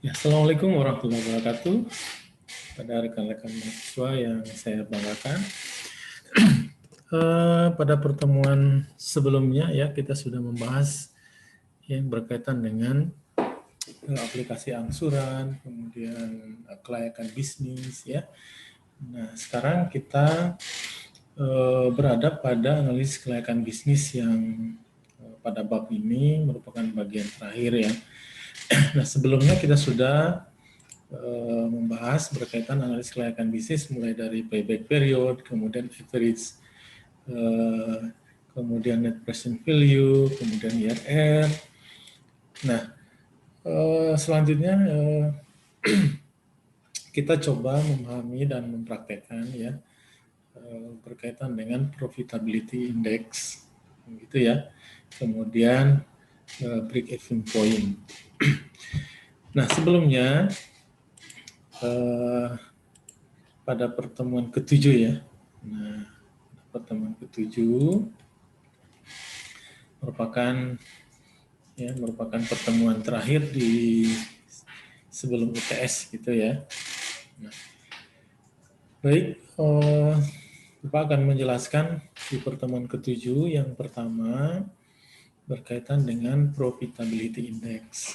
Ya, Assalamualaikum warahmatullahi wabarakatuh. Pada rekan-rekan mahasiswa yang saya banggakan, pada pertemuan sebelumnya ya kita sudah membahas yang berkaitan dengan aplikasi angsuran, kemudian kelayakan bisnis ya. Nah, sekarang kita berada pada analisis kelayakan bisnis yang pada bab ini merupakan bagian terakhir ya. Nah, sebelumnya kita sudah membahas berkaitan analisis kelayakan bisnis mulai dari payback period, kemudian average, kemudian net present value, kemudian IRR. Nah, selanjutnya kita coba memahami dan mempraktekkan ya berkaitan dengan profitability index, gitu ya. Kemudian break even point. Nah, sebelumnya pada pertemuan ketujuh ya. Nah, pertemuan ketujuh merupakan pertemuan terakhir di sebelum UTS gitu ya. Nah, baik, Bapak akan menjelaskan di pertemuan ketujuh yang pertama berkaitan dengan profitability index.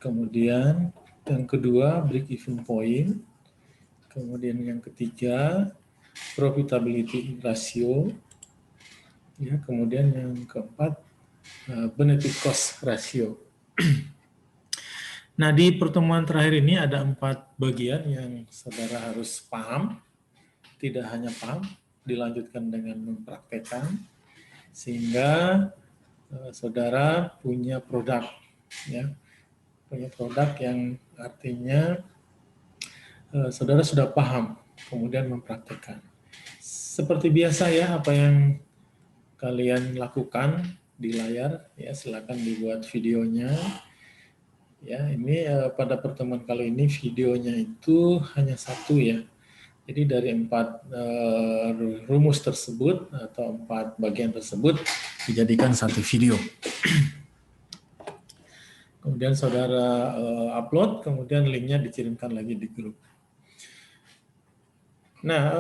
Kemudian yang kedua break even point. Kemudian yang ketiga profitability ratio. Ya, kemudian yang keempat benefit cost ratio. Nah, di pertemuan terakhir ini ada 4 bagian yang saudara harus paham, tidak hanya paham, dilanjutkan dengan mempraktekkan, sehingga saudara punya produk, ya, punya produk yang artinya saudara sudah paham, kemudian mempraktekkan. Seperti biasa ya, apa yang kalian lakukan di layar, ya silakan dibuat videonya. Ya, ini pada pertemuan kali ini videonya itu hanya satu ya. Jadi dari 4 rumus tersebut atau 4 bagian tersebut dijadikan satu video. Kemudian saudara upload, kemudian linknya dikirimkan lagi di grup. Nah,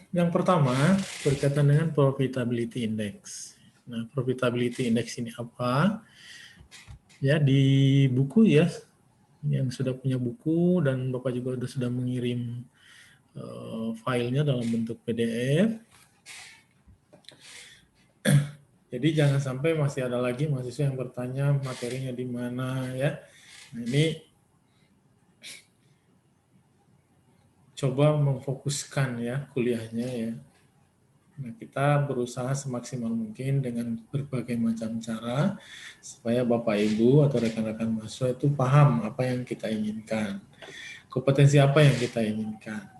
yang pertama berkaitan dengan profitability index. Nah, profitability index ini apa? Ya, di buku ya, yang sudah punya buku dan Bapak juga sudah mengirim filenya dalam bentuk PDF. Jadi jangan sampai masih ada lagi mahasiswa yang bertanya materinya di mana ya. Nah, ini coba memfokuskan ya kuliahnya ya. Nah, kita berusaha semaksimal mungkin dengan berbagai macam cara supaya Bapak Ibu atau rekan-rekan mahasiswa itu paham apa yang kita inginkan, kompetensi apa yang kita inginkan.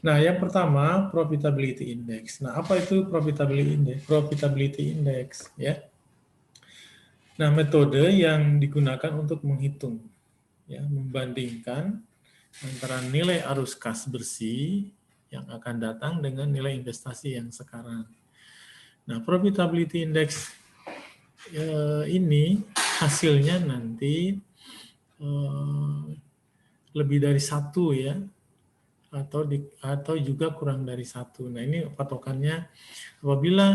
Nah, yang pertama profitability index. Nah, apa itu profitability index? Profitability index ya. Nah, metode yang digunakan untuk menghitung ya, membandingkan antara nilai arus kas bersih yang akan datang dengan nilai investasi yang sekarang. Nah, profitability index ini hasilnya nanti lebih dari 1 ya, atau juga kurang dari 1. Nah, ini patokannya apabila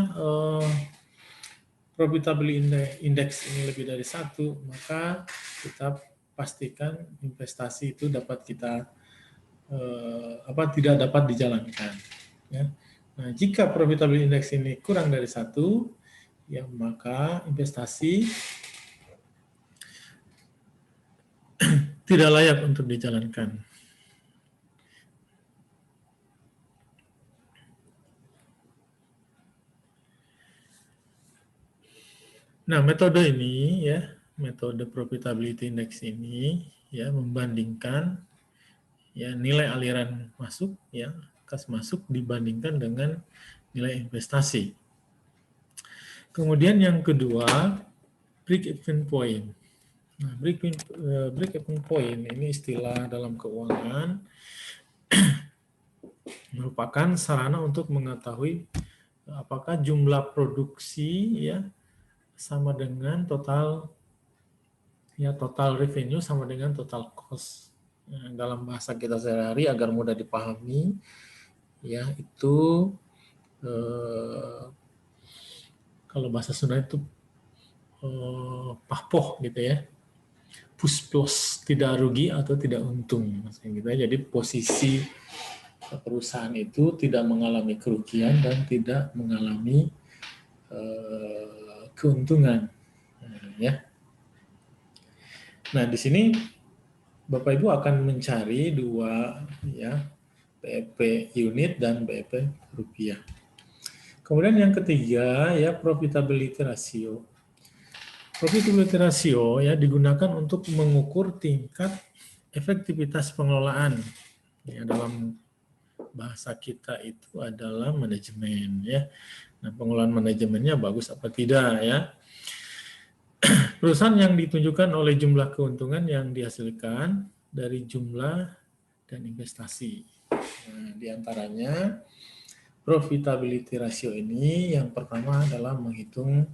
profitability index ini lebih dari 1, maka kita pastikan investasi itu dapat kita tidak dapat dijalankan. Ya. Nah, jika profitability index ini kurang dari 1, ya maka investasi tidak layak untuk dijalankan. Nah, metode ini ya, metode profitability index ini ya membandingkan ya nilai aliran masuk ya, kas masuk dibandingkan dengan nilai investasi. Kemudian yang kedua, break even point. Nah, break even point ini istilah dalam keuangan merupakan sarana untuk mengetahui apakah jumlah produksi ya sama dengan total Ya, total revenue sama dengan total cost. Nah, dalam bahasa kita sehari-hari agar mudah dipahami, ya itu kalau bahasa Sunda itu pahpoh gitu ya, pusplos, tidak rugi atau tidak untung, maksudnya gitu ya. Jadi posisi perusahaan itu tidak mengalami kerugian dan tidak mengalami keuntungan, ya. Nah, di sini Bapak Ibu akan mencari dua, ya, BEP unit dan BEP rupiah. Kemudian yang ketiga, ya, profitability ratio. Profitability ratio ya digunakan untuk mengukur tingkat efektivitas pengelolaan. Ya, dalam bahasa kita itu adalah manajemen, ya. Nah, pengelolaan manajemennya bagus apa tidak, ya. Perusahaan yang ditunjukkan oleh jumlah keuntungan yang dihasilkan dari jumlah dan investasi. Nah, di antaranya profitability ratio ini yang pertama adalah menghitung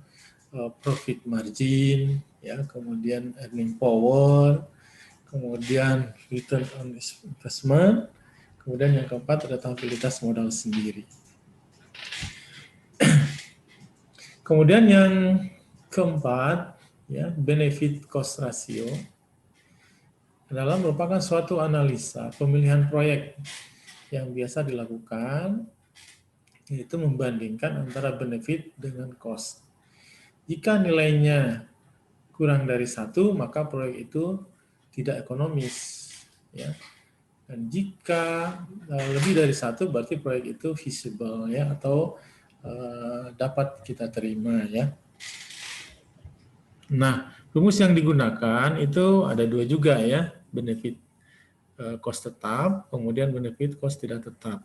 profit margin, ya, kemudian earning power, kemudian return on investment, kemudian yang keempat rentabilitas modal sendiri. Kemudian yang keempat, ya, benefit cost ratio adalah merupakan suatu analisa pemilihan proyek yang biasa dilakukan, yaitu membandingkan antara benefit dengan cost. Jika nilainya kurang dari 1, maka proyek itu tidak ekonomis, ya. Dan jika lebih dari 1, berarti proyek itu feasible, ya, atau dapat kita terima, ya. Nah, rumus yang digunakan itu ada dua juga, ya, benefit cost tetap, kemudian benefit cost tidak tetap.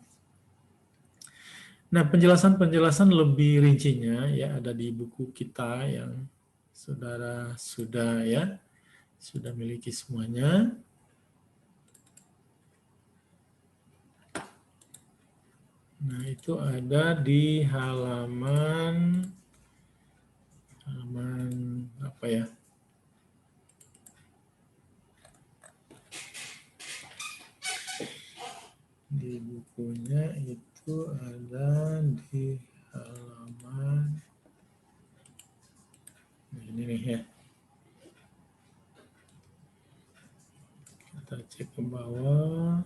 Nah, penjelasan-penjelasan lebih rincinya ya ada di buku kita yang saudara sudah miliki semuanya. Nah, itu ada di halaman apa ya? Di bukunya itu ada di halaman ini nih ya. Kita cek ke bawah.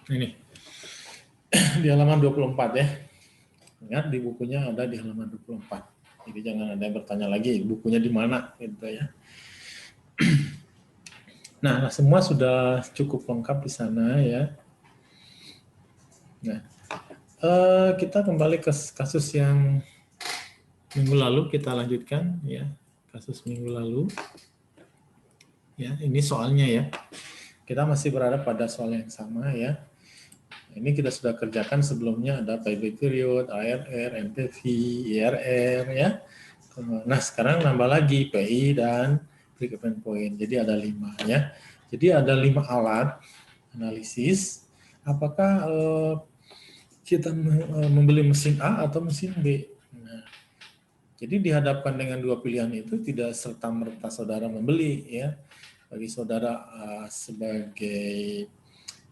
Ini di halaman 24 ya. Ingat di bukunya ada di halaman 24. Jadi jangan ada yang bertanya lagi bukunya di mana gitu ya. Nah, semua sudah cukup lengkap di sana ya. Nah, kita kembali ke kasus yang minggu lalu kita lanjutkan ya. Kasus minggu lalu. Ya, ini soalnya ya. Kita masih berada pada soal yang sama ya. Ini kita sudah kerjakan sebelumnya, ada payback period, ARR, NPV, IRR ya. Nah, sekarang nambah lagi PI dan break-even point. Jadi ada 5 ya. Jadi ada 5 alat analisis. Apakah kita membeli mesin A atau mesin B? Nah, jadi dihadapkan dengan dua pilihan itu tidak serta-merta saudara membeli ya. Bagi saudara sebagai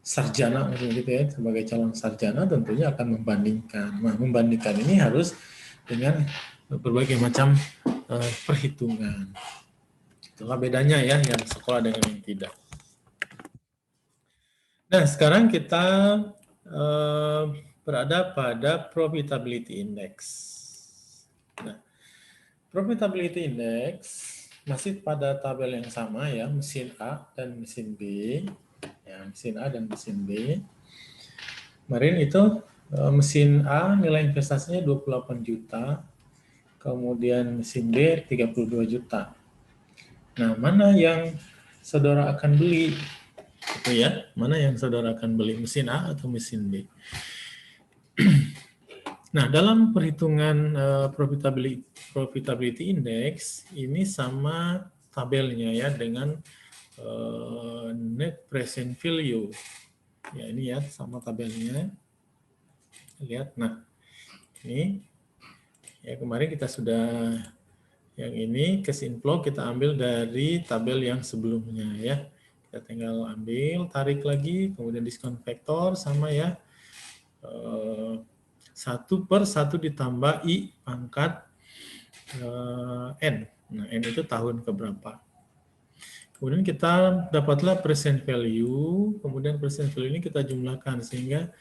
sarjana gitu ya, sebagai calon sarjana tentunya akan membandingkan. Nah, membandingkan ini harus dengan berbagai macam perhitungan. Itulah bedanya ya yang sekolah dengan yang tidak. Nah, sekarang kita berada pada profitability index. Nah, profitability index masih pada tabel yang sama ya, mesin A dan mesin B. Ya, mesin A dan mesin B. Kemarin itu mesin A nilai investasinya 28 juta, kemudian mesin B 32 juta. Nah, mana yang saudara akan beli? Itu ya, mana yang saudara akan beli, mesin A atau mesin B? Nah, dalam perhitungan profitability index ini sama tabelnya ya dengan net present value. Ya, ini ya sama tabelnya. Lihat. Nah, Ini ya, kemarin kita sudah yang ini cash inflow kita ambil dari tabel yang sebelumnya ya. Kita tinggal ambil, tarik lagi, kemudian diskon faktor sama ya 1/1 ditambah I pangkat N. Nah, N itu tahun keberapa. Kemudian kita dapatlah present value, kemudian present value ini kita jumlahkan sehingga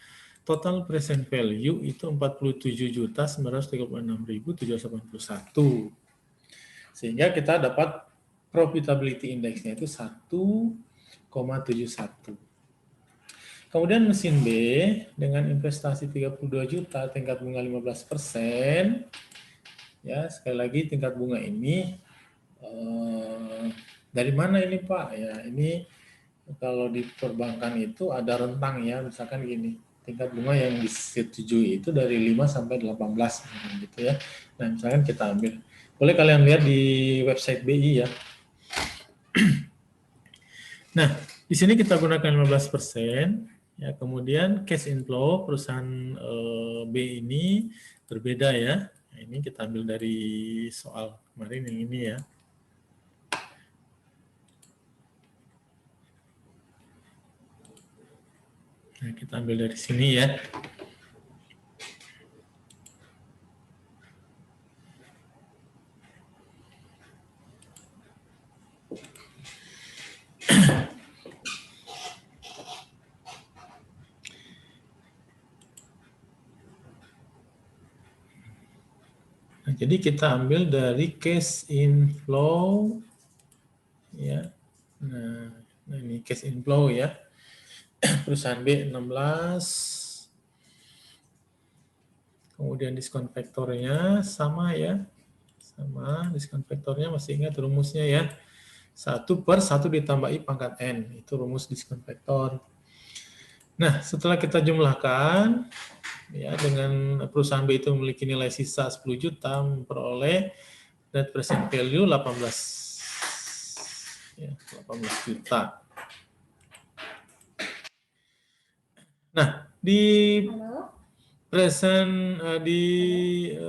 total present value itu 47.936.781. Sehingga kita dapat profitability index-nya itu 1,71. Kemudian mesin B dengan investasi 32 juta, tingkat bunga 15%. Ya, sekali lagi tingkat bunga ini dari mana ini Pak? Ya, ini kalau di perbankan itu ada rentang ya, misalkan gini, tingkat bunga yang disetujui itu dari 5 sampai 18 gitu ya. Nah, misalkan kita ambil. Boleh kalian lihat di website BI ya. Nah, di sini kita gunakan 15%. Ya, kemudian cash inflow perusahaan B ini berbeda ya. Nah, ini kita ambil dari soal kemarin yang ini ya. Nah, kita ambil dari sini ya. Nah, jadi kita ambil dari cash inflow ya. Nah, ini cash inflow ya. Perusahaan B 16. Kemudian diskon faktornya sama ya. Sama, diskon faktornya masih ingat rumusnya ya. 1/1 ditambah I pangkat N. Itu rumus diskon faktor. Nah, setelah kita jumlahkan, ya dengan perusahaan B itu memiliki nilai sisa 10 juta, memperoleh net present value 18 juta. Nah, di present di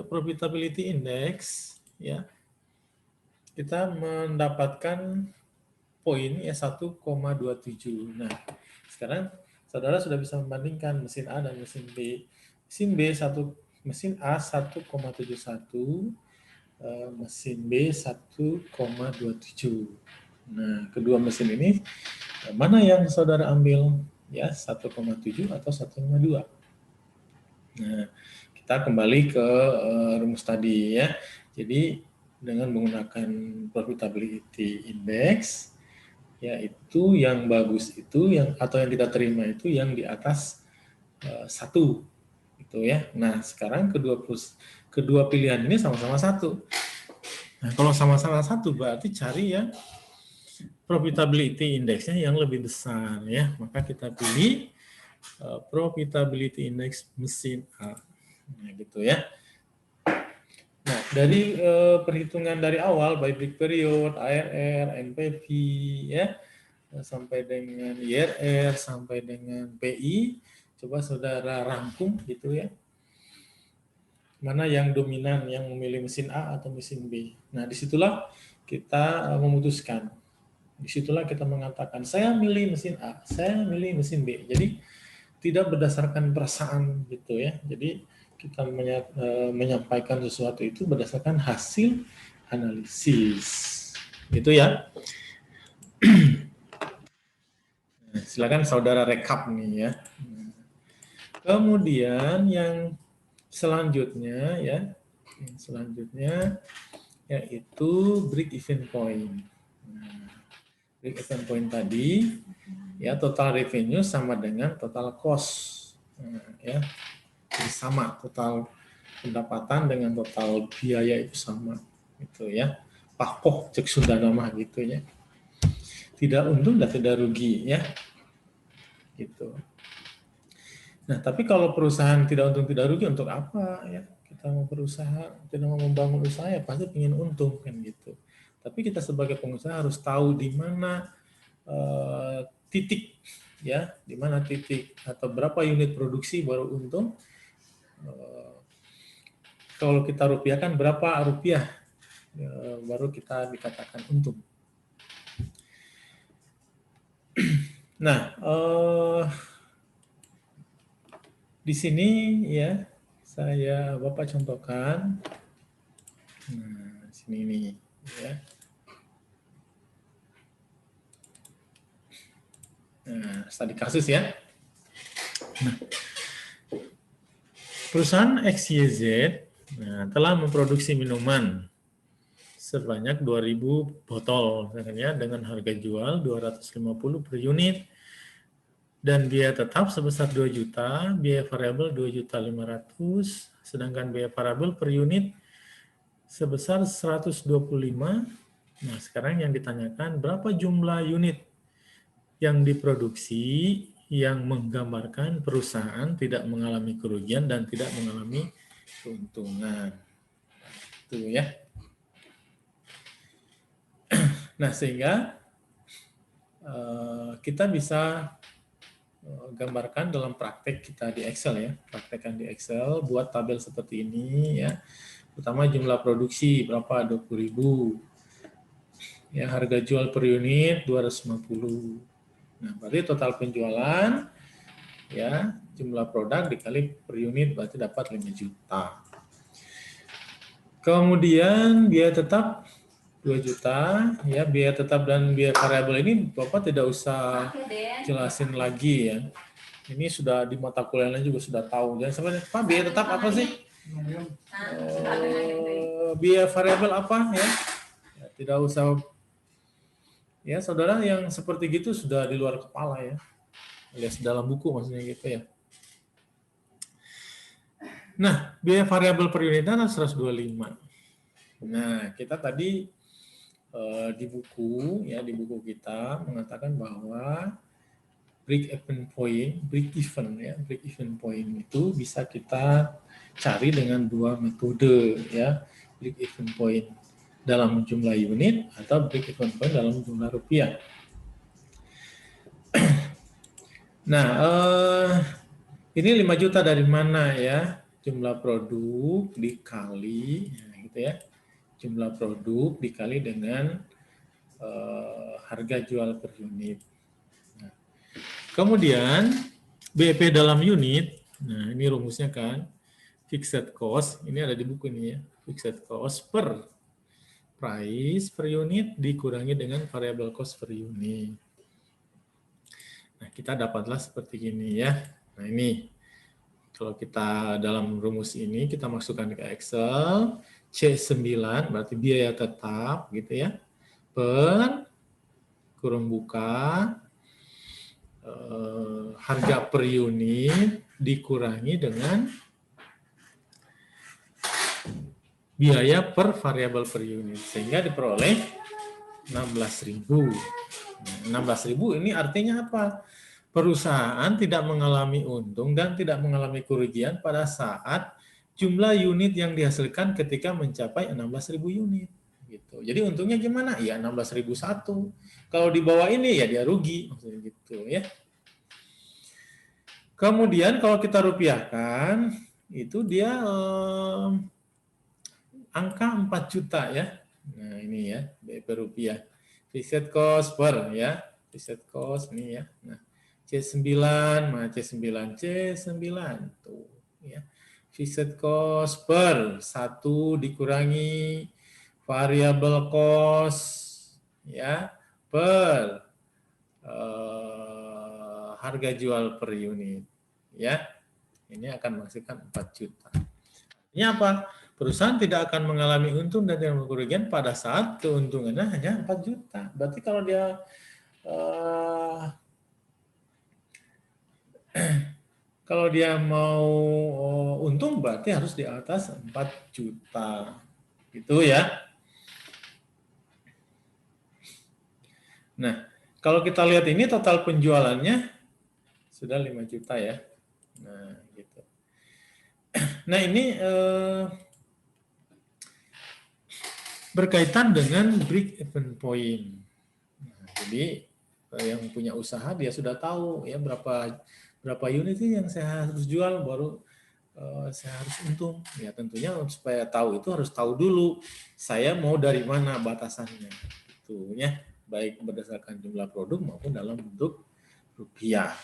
profitability index ya, kita mendapatkan poin ya 1,27. Nah, sekarang saudara sudah bisa membandingkan mesin A dan mesin B. Mesin A 1,71, mesin B 1,27. Nah, kedua mesin ini mana yang saudara ambil? Ya, 1,7 atau 1,2. Nah, kita kembali ke rumus tadi ya. Jadi dengan menggunakan profitability index, yaitu yang bagus itu yang atau yang kita terima itu yang di atas 1 gitu ya. Nah, sekarang kedua pilihan ini sama-sama 1. Nah, kalau sama-sama 1 berarti cari yang profitability index-nya yang lebih besar ya. Maka kita pilih profitability index mesin A. Nah, gitu ya. Nah, dari perhitungan dari awal, baik peak period, ARR, NPV, ya, sampai dengan IRR, sampai dengan PI, coba saudara rangkum gitu ya. Mana yang dominan, yang memilih mesin A atau mesin B. Nah, disitulah kita memutuskan. Disitulah kita mengatakan, saya milih mesin A, saya milih mesin B. Jadi, tidak berdasarkan perasaan gitu ya. Jadi, kita menyampaikan sesuatu itu berdasarkan hasil analisis. Gitu ya. Silakan saudara rekap nih ya. Kemudian yang selanjutnya ya, yaitu break even point. Nah, break even point tadi ya total revenue sama dengan total cost. Nah, ya. Jadi sama, total pendapatan dengan total biaya itu sama gitu ya. Pakoh cek Sunda nama gitu ya. Tidak untung dan tidak rugi ya. Gitu. Nah, tapi kalau perusahaan tidak untung tidak rugi untuk apa ya? Kita mau berusaha, kita mau membangun usaha ya pasti ingin untung kan gitu. Tapi kita sebagai pengusaha harus tahu di mana titik ya, di mana titik atau berapa unit produksi baru untung. kalau kita rupiahkan berapa rupiah baru kita dikatakan untung. Nah, di sini ya saya Bapak contohkan. Nah, sini nih ya. Nah, studi kasus ya. Nah, perusahaan XYZ telah memproduksi minuman sebanyak 2.000 botol ya, dengan harga jual 250 per unit dan biaya tetap sebesar 2 juta, biaya variabel 2.500.000, sedangkan biaya variabel per unit sebesar 125. Nah, sekarang yang ditanyakan berapa jumlah unit yang diproduksi yang menggambarkan perusahaan tidak mengalami kerugian dan tidak mengalami keuntungan. Itu ya. Nah, sehingga kita bisa gambarkan dalam praktek kita di Excel ya. Praktekkan di Excel, buat tabel seperti ini ya. Pertama jumlah produksi berapa? 20.000. Ya, harga jual per unit 250. Nah, berarti total penjualan ya, jumlah produk dikali per unit berarti dapat 5 juta. Kemudian biaya tetap 2 juta, ya biaya tetap dan biaya variabel ini Bapak tidak usah jelasin lagi ya. Ini sudah di mata kuliahnya juga sudah tahu. Jangan sampai Pak biaya tetap apa sih? Biaya variabel apa ya? Ya? Tidak usah ya, saudara yang seperti gitu sudah di luar kepala ya. Alias dalam buku maksudnya gitu ya. Nah, biaya variabel per unitnya 125. Nah, kita tadi di buku kita mengatakan bahwa break even point itu bisa kita cari dengan dua metode ya, break even point dalam jumlah unit atau break even point dalam jumlah rupiah. Nah, ini 5 juta dari mana ya? Jumlah produk dikali gitu ya. Jumlah produk dikali dengan harga jual per unit. Nah, kemudian BEP dalam unit, nah ini rumusnya kan, fixed cost, ini ada di buku ini ya, fixed cost per price per unit dikurangi dengan variable cost per unit. Nah, kita dapatlah seperti ini ya. Nah, ini kalau kita dalam rumus ini kita masukkan ke Excel, C9 berarti biaya tetap gitu ya, per kurung buka harga per unit dikurangi dengan biaya per variabel per unit sehingga diperoleh 16.000. Nah, 16.000 ini artinya apa? Perusahaan tidak mengalami untung dan tidak mengalami kerugian pada saat jumlah unit yang dihasilkan ketika mencapai 16.000 unit. Gitu. Jadi untungnya gimana? Ya 16.001. Kalau di bawah ini ya dia rugi, maksudnya gitu ya. Kemudian kalau kita rupiahkan itu dia angka 4 juta ya. Nah ini ya BEP rupiah. Fixed cost per ya. Fixed cost ini ya. Nah C9, nah C9 tuh ya. Fixed cost per 1 dikurangi variable cost ya per harga jual per unit ya. Ini akan menghasilkan 4 juta. Ini apa? Perusahaan tidak akan mengalami untung dan tidak kerugian pada saat keuntungannya hanya 4 juta. Berarti kalau dia kalau dia mau untung berarti harus di atas 4 juta. Gitu ya. Nah, kalau kita lihat ini total penjualannya sudah 5 juta ya. Nah, gitu. Nah, ini berkaitan dengan break even point. Nah, jadi yang punya usaha dia sudah tahu ya berapa unit sih yang saya harus jual baru saya harus untung. Ya tentunya supaya tahu itu harus tahu dulu saya mau dari mana batasannya. Itu ya, baik berdasarkan jumlah produk maupun dalam bentuk rupiah.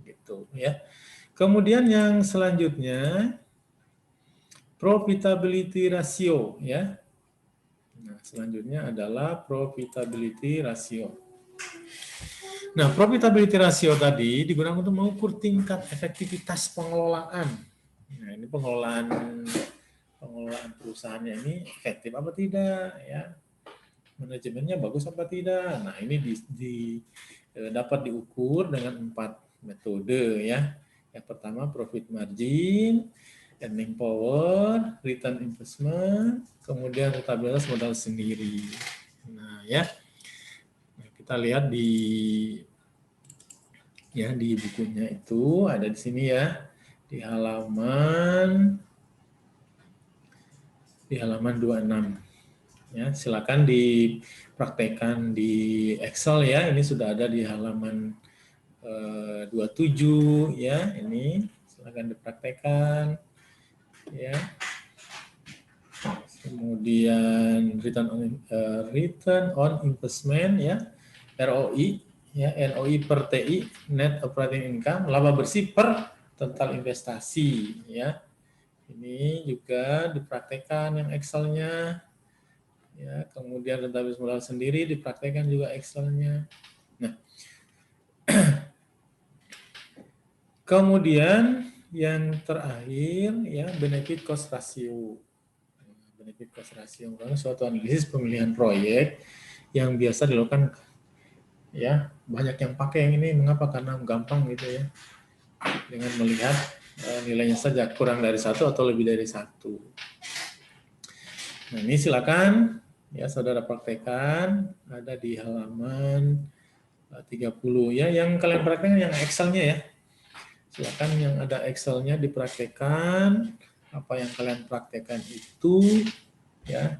Gitu ya. Kemudian yang selanjutnya profitability ratio ya. Nah, selanjutnya adalah profitability ratio. Nah, profitability ratio tadi digunakan untuk mengukur tingkat efektivitas pengelolaan. Nah, ini pengelolaan perusahaannya ini efektif apa tidak ya. Manajemennya bagus apa tidak. Nah, ini dapat diukur dengan 4 metode ya. Yang pertama profit margin, earning power, return investment, kemudian rentabilitas modal sendiri. Nah, ya. Nah, kita lihat di bukunya itu ada di sini ya. Di halaman 26. Ya, silakan dipraktekkan di Excel ya. Ini sudah ada di halaman 27 ya. Ini silakan dipraktekkan ya. Kemudian return on investment ya, ROI ya, NOI per TI, net operating income, laba bersih per total investasi ya. Ini juga dipraktekkan yang Excel-nya. Ya, kemudian rentabilitas modal sendiri dipraktekkan juga Excel-nya. Nah, kemudian yang terakhir ya benefit cost ratio. Benefit cost ratio merupakan suatu analisis pemilihan proyek yang biasa dilakukan ya, banyak yang pakai yang ini. Mengapa? Karena gampang gitu ya, dengan melihat nilainya saja kurang dari 1 atau lebih dari 1. Nah, ini silakan ya saudara praktekkan, ada di halaman 30 ya. Yang kalian praktekkan yang Excel-nya ya. Silakan yang ada Excel-nya dipraktekkan. Apa yang kalian praktekkan itu ya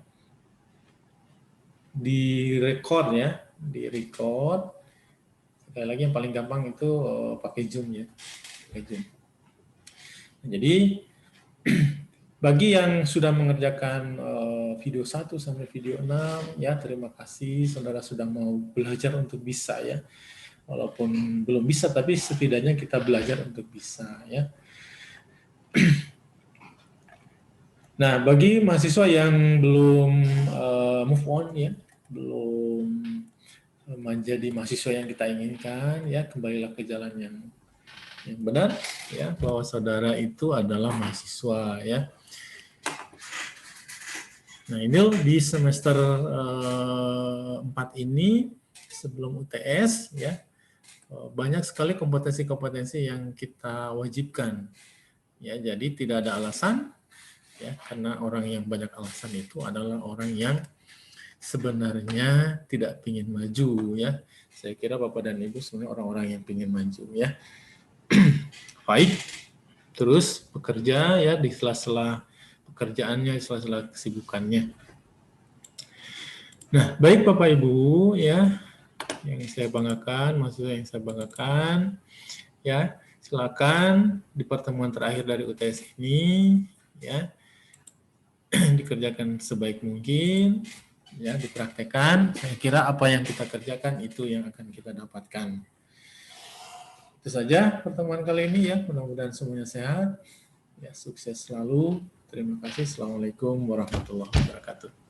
di-record ya, di-record. Sekali lagi yang paling gampang itu pakai Zoom ya. Pakai Zoom. Nah, jadi bagi yang sudah mengerjakan video 1 sampai video 6 ya, terima kasih saudara sudah mau belajar untuk bisa ya. Walaupun belum bisa tapi setidaknya kita belajar untuk bisa ya. Nah, bagi mahasiswa yang belum move on ya, belum menjadi mahasiswa yang kita inginkan ya, kembalilah ke jalan yang benar ya, bahwa saudara itu adalah mahasiswa ya. Nah, ini di semester 4 ini sebelum UTS ya, banyak sekali kompetensi-kompetensi yang kita wajibkan. Ya, jadi tidak ada alasan ya, karena orang yang banyak alasan itu adalah orang yang sebenarnya tidak ingin maju ya. Saya kira Bapak dan Ibu sebenarnya orang-orang yang ingin maju ya. Baik. Terus bekerja ya di sela-sela pekerjaannya, di sela-sela kesibukannya. Nah, baik Bapak Ibu ya, yang saya banggakan, mahasiswa yang saya banggakan, ya silakan di pertemuan terakhir dari UTS ini, ya dikerjakan sebaik mungkin, ya dipraktekkan. Saya kira apa yang kita kerjakan itu yang akan kita dapatkan. Itu saja pertemuan kali ini ya, mudah-mudahan semuanya sehat, ya sukses selalu. Terima kasih. Assalamualaikum warahmatullahi wabarakatuh.